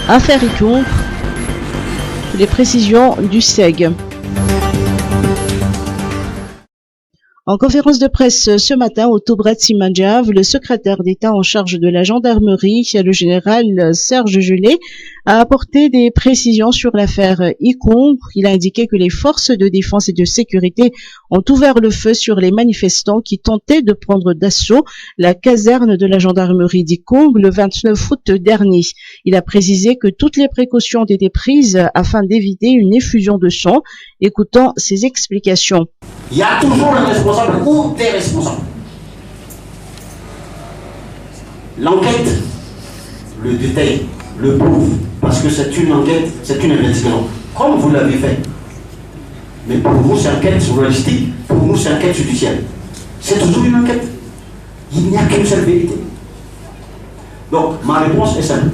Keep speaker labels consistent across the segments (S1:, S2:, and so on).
S1: Affaire Icon, les précisions du SEG. En conférence de presse ce matin au Toubrat Simandiav, le secrétaire d'État en charge de la gendarmerie, le général Serge Gelé, a apporté des précisions sur l'affaire Icon. Il a indiqué que les forces de défense et de sécurité ont ouvert le feu sur les manifestants qui tentaient de prendre d'assaut la caserne de la gendarmerie d'Icon le 29 août dernier. Il a précisé que toutes les précautions ont été prises afin d'éviter une effusion de sang. Écoutons ses explications.
S2: Il y a toujours un responsable ou des responsables. L'enquête le détaille, le prouve, parce que c'est une enquête, c'est une investigation, comme vous l'avez fait. Mais pour vous, c'est enquête journalistique, pour nous, c'est enquête judiciaire. C'est toujours une enquête. Il n'y a qu'une seule vérité. Donc, ma réponse est simple.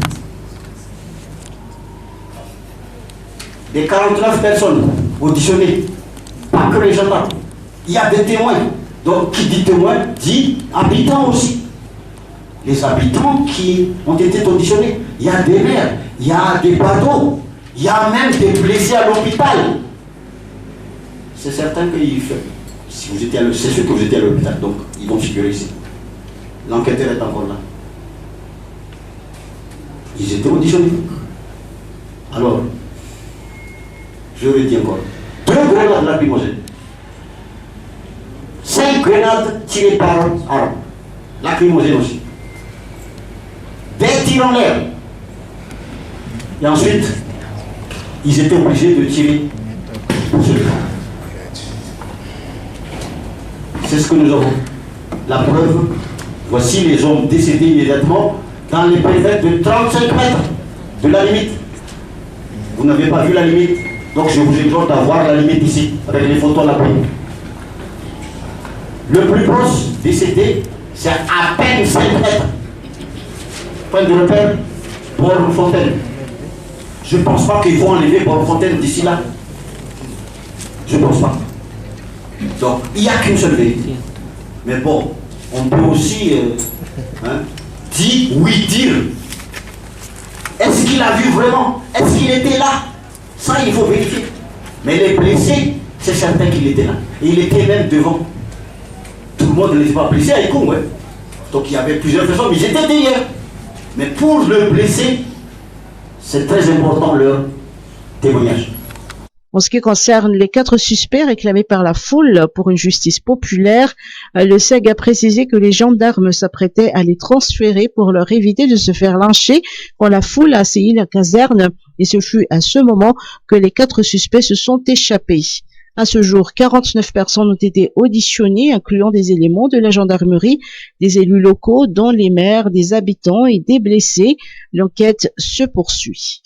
S2: Des 49 personnes auditionnées, pas que les gendarmes, il y a des témoins. Donc, qui dit témoin, dit habitants aussi. Les habitants qui ont été auditionnés. Il y a des maires, il y a des bateaux, il y a même des blessés à l'hôpital. C'est certain que si vous étiez c'est sûr que vous étiez à l'hôpital, donc ils vont figurer ici. L'enquêteur est encore là. Ils étaient auditionnés. Alors, je le dis encore, 2 grenades lacrymogènes, 5 grenades tirées par arme, lacrymogènes aussi, des tirs en l'air. Et ensuite, ils étaient obligés de tirer sur le camp. C'est ce que nous avons. La preuve, voici les hommes décédés immédiatement dans les périmètres de 35 mètres de la limite. Vous n'avez pas vu la limite, donc je vous exhorte à voir la limite ici, avec les photos là-bas. Le plus proche décédé, c'est à peine 5 mètres. Point de repère, Borne-Fontaine. Je ne pense pas qu'ils vont enlever Borne-Fontaine d'ici là. Je ne pense pas. Donc, il n'y a qu'une seule vérité. Mais bon, on peut aussi dire. Est-ce qu'il a vu vraiment? Est-ce qu'il était là? Ça, il faut vérifier. Mais les blessés, c'est certain qu'il était là. Et il était même devant. Tout le monde n'était pas blessé à Icon, ouais. Donc il y avait plusieurs personnes, mais ils étaient derrière. Mais pour le blessé, c'est très important leur témoignage.
S1: En ce qui concerne les 4 suspects réclamés par la foule pour une justice populaire, le SEG a précisé que les gendarmes s'apprêtaient à les transférer pour leur éviter de se faire lyncher quand la foule a assailli la caserne, et ce fut à ce moment que les 4 suspects se sont échappés. À ce jour, 49 personnes ont été auditionnées, incluant des éléments de la gendarmerie, des élus locaux, dont les maires, des habitants et des blessés. L'enquête se poursuit.